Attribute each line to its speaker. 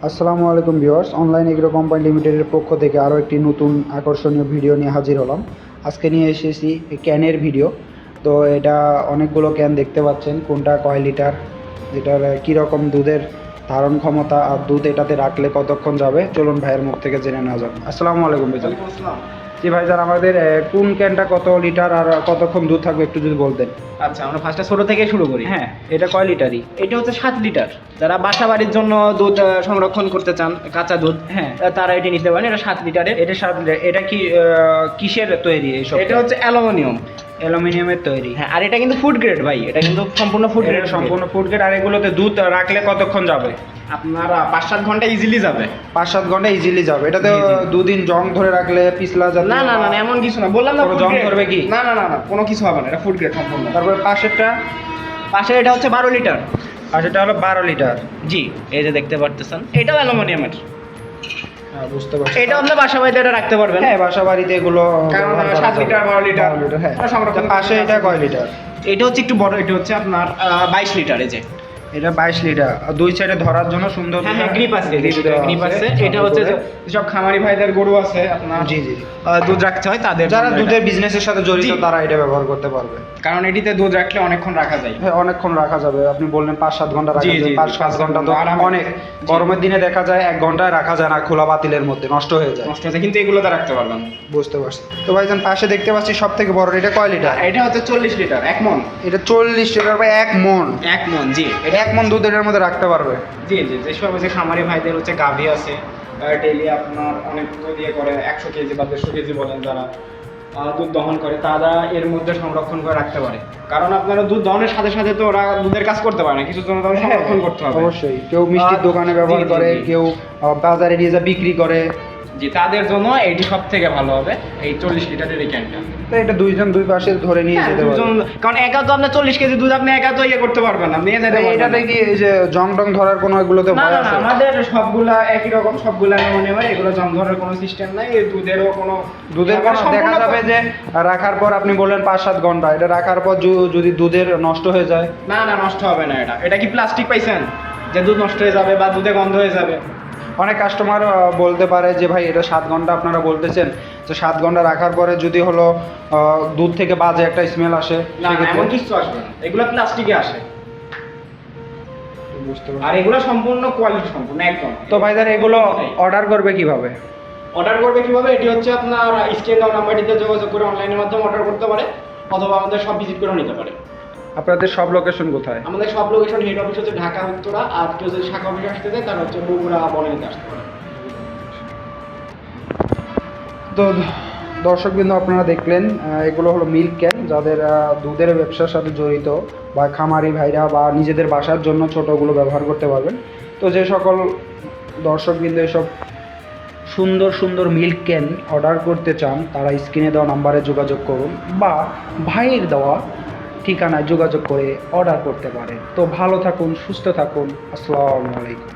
Speaker 1: আসসালামু আলাইকুম viewers, online agro company লিমিটেডের পক্ষ থেকে আরও একটি নতুন আকর্ষণীয় ভিডিও নিয়ে হাজির হলাম। আজকে নিয়ে এসেছি ক্যানের ভিডিও। তো এটা অনেকগুলো ক্যান দেখতে পাচ্ছেন, কোনটা কয় লিটার, এটার কীরকম দুধের ধারণ ক্ষমতা আর দুধ এটাতে রাখলে কতক্ষণ যাবে, চলুন ভাইয়ের মুখ থেকে জেনে নেওয়া যাক। আসসালামু আলাইকুম ভাইজান। জি ভাইজান, আমাদের কোন ক্যানটা কত লিটার আর কতক্ষণ দুধ থাকবে একটু যদি বলতেন।
Speaker 2: আচ্ছা, আমরা ফার্স্টে ছোট থেকে শুরু করি।
Speaker 1: হ্যাঁ, এটা কয় লিটারই?
Speaker 2: এটা হচ্ছে 7 লিটার। যারা বাসা বাড়ির জন্য দুধ সংরক্ষণ করতে চান, কাঁচা দুধ,
Speaker 1: হ্যাঁ,
Speaker 2: তারা এটি নিতে পারেন। এটা 7 লিটারের।
Speaker 1: এটা 7 লিটার। এটা কি কিসের তৈরি এইসব?
Speaker 2: এটা হচ্ছে অ্যালুমিনিয়াম।
Speaker 1: অ্যালুমিনিয়ামের তৈরি।
Speaker 2: হ্যাঁ, আর এটা কিন্তু ফুড গ্রেড ভাই, এটা কিন্তু সম্পূর্ণ ফুড গ্রেড।
Speaker 1: সম্পূর্ণ ফুড গ্রেড। আর এগুলোতে দুধ রাখলে কতক্ষণ যাবে?
Speaker 2: আপনার 5-7 ঘন্টা ইজিলি যাবে।
Speaker 1: 5-7 ঘন্টা ইজিলি যাবে। এটাতে
Speaker 2: জি, জি।
Speaker 1: দুদিন জং ধরে রাখলে পিছলা যাবে?
Speaker 2: না না না, এমন কিছু না, বললাম না
Speaker 1: কোনো
Speaker 2: food
Speaker 1: জং
Speaker 2: grade।
Speaker 1: ধরবে কি?
Speaker 2: না না না না, কোনো কিছু হবে না, এটা ফুড গ্রেড সম্পূর্ণ।
Speaker 1: তারপরে পাশেরটা?
Speaker 2: পাশে এটা হচ্ছে 12 লিটার।
Speaker 1: পাশেরটা হলো 12 লিটার।
Speaker 2: জি, এই যে দেখতে পারতেছেন, এটাও অ্যালুমিনিয়ামের।
Speaker 1: হ্যাঁ, বুঝতে পারছি।
Speaker 2: এটা আপনি বাসা বাড়িতে এটা রাখতে পারবেন।
Speaker 1: হ্যাঁ, বাসা বাড়িতে এগুলো
Speaker 2: কারণ
Speaker 1: ব্যবহার করা
Speaker 2: 7
Speaker 1: যাবে।
Speaker 2: লিটার 12 লিটার
Speaker 1: 12 লিটার, হ্যাঁ।
Speaker 2: ওরা সংরক্ষণ
Speaker 1: পাশে এটা কয় লিটার?
Speaker 2: এটা হচ্ছে একটু বড়, এটা হচ্ছে আপনার 22 লিটার। এই যে
Speaker 1: এটা 22 লিটার। আর দুই সাইডে ধরার জন্য সুন্দর
Speaker 2: হ্যাঁ হ্যাঁ, গ্রিপ আছে, গ্রিপ আছে।
Speaker 1: এটা
Speaker 2: এটা হচ্ছে যেসব খামারি ভাইদের গরু আছে আপনার,
Speaker 1: জি জি।
Speaker 2: দুধ রাখতে হয় তাদের
Speaker 1: যারা
Speaker 2: জন্য
Speaker 1: দুধের
Speaker 2: এটা।
Speaker 1: বিজনেসের সাথে জড়িত
Speaker 2: জি।
Speaker 1: তারা এটা ব্যবহার করতে পারবে।
Speaker 2: কারণ এটিতে দুধ রাখলে অনেকক্ষণ রাখা যায়।
Speaker 1: হ্যাঁ, অনেকক্ষণ রাখা যাবে। আপনি বললেন 5-7 ঘন্টা রাখা
Speaker 2: জি,
Speaker 1: যাবে।
Speaker 2: জি,
Speaker 1: 5-7 ঘন্টা তো
Speaker 2: আরামে।
Speaker 1: অনেক।
Speaker 2: জি।
Speaker 1: গরমের দিনে দেখা যায় 1 ঘন্টায় রাখা যায় না, খোলা বাতিলের মধ্যে নষ্ট হয়ে যায়।
Speaker 2: নষ্ট হচ্ছে, কিন্তু এগুলোতে রাখতে পারবেন।
Speaker 1: বুঝতে পারছি। তো ভাইজান, পাশে দেখতে পাচ্ছি সব থেকে বড়, এটা কয় লিটার?
Speaker 2: এটা হচ্ছে 40 লিটার, 1 মণ।
Speaker 1: এটা 40 লিটার বা 1 মণ।
Speaker 2: 1 মণ, জি।
Speaker 1: এটা 1 মণ দুধ এটার মধ্যে রাখতে পারবে।
Speaker 2: জি জি, যেসব হচ্ছে খামারি ভাইদের হচ্ছে গাভী আছে, ডেইলি আপনার অনেক দুধ দিয়ে করে 100 কেজি বা 150 কেজি বলেন, যারা দুধ দহন করে তারা এর মধ্যে সংরক্ষণ করে রাখতে পারে। কারণ আপনারা দুধ দহনের সাথে সাথে তো ওরা দুধের কাজ করতে পারে না, কিছু জন্য তাদের সংরক্ষণ করতে হবে।
Speaker 1: অবশ্যই। কেউ মিষ্টির দোকানে ব্যবহার
Speaker 2: জি, জি,
Speaker 1: করে,
Speaker 2: জি।
Speaker 1: কেউ বাজারে নিয়ে যা বিক্রি করে।
Speaker 2: জি, তাদের জন্য এটি সব থেকে ভালো হবে, এই 40 লিটারের এই ক্যানটা।
Speaker 1: তো এটা দুইজন দুই পাশে ধরে নিয়ে যেতে পারবে।
Speaker 2: কারণ একা তো আপনার 40 কেজি দুধ আপনি একা তো ইয়ে করতে পারবেন না, নিয়ে যেতে পারবেন
Speaker 1: এটাতে
Speaker 2: না।
Speaker 1: কি এই যে জং টং ধরার কোনো এগুলোতে
Speaker 2: না
Speaker 1: ভয়
Speaker 2: না না,
Speaker 1: আছে?
Speaker 2: আমাদের সবগুলা একই রকম, সবগুলা মনে হয় এগুলো জং ধরার কোনো সিস্টেম নাই। এই দুধেরও কোনো
Speaker 1: দুধের কোনো দেখা যাবে যে রাখার পর আপনি বললেন 5-7 ঘন্টা, এটা রাখার পর যদি দুধের নষ্ট হয়ে যায়?
Speaker 2: না না, নষ্ট হবে না। এটা কি প্লাস্টিক পাইছেন যে দুধ নষ্ট হয়ে যাবে বা দুধে গন্ধ হয়ে যাবে?
Speaker 1: অনেক কাস্টমার বলতে পারে যে ভাই এটা 7 ঘন্টা আপনারা বলতেছেন, তো 7 ঘন্টা রাখার পরে যদি হলো দুধ থেকে বাজে একটা স্মেল আসে,
Speaker 2: না,
Speaker 1: সেক্ষেত্রে?
Speaker 2: এমন কিছু আসবে না, এগুলো প্লাস্টিকে আসে।
Speaker 1: বুঝতে
Speaker 2: আর
Speaker 1: পারছি।
Speaker 2: এগুলো সম্পূর্ণ কোয়ালিটি সম্পূর্ণ একদম।
Speaker 1: তো ভাইজান, এগুলো অর্ডার করবে কিভাবে?
Speaker 2: অর্ডার করবে কিভাবে? এটি হচ্ছে আপনার স্ক্রিন দেওয়া নাম্বারটিতে যোগাযোগ করে অনলাইনের মাধ্যমে অর্ডার করতে পারে, অথবা আমাদের সব ভিজিট করে নিতে পারে।
Speaker 1: আপনাদের সব লোকেশন কোথায়?
Speaker 2: আমাদের সব লোকেশন, হেড অফিস হচ্ছে ঢাকা উত্তরা, আর কেউ যদি শাখা অফিসে আসতে চায় তারা হচ্ছে বগুড়া বনানীতে আসতে পারে।
Speaker 1: তো দর্শকবৃন্দ, আপনারা দেখলেন এগুলো হলো মিল্ক ক্যান, যাদের দুধের ব্যবসার সাথে জড়িত বা খামারি ভাইরা বা নিজেদের বাসার জন্য ছোটোগুলো ব্যবহার করতে পারবেন। তো যে সকল দর্শকবৃন্দ এসব সুন্দর সুন্দর মিল্ক ক্যান অর্ডার করতে চান, তারা স্ক্রিনে দেওয়া নাম্বারে যোগাযোগ করুন বা ভাইয়ের দেওয়া ঠিকানায় যোগাযোগ করে অর্ডার করতে পারেন। তো ভালো থাকুন, সুস্থ থাকুন। আসসালামু আলাইকুম।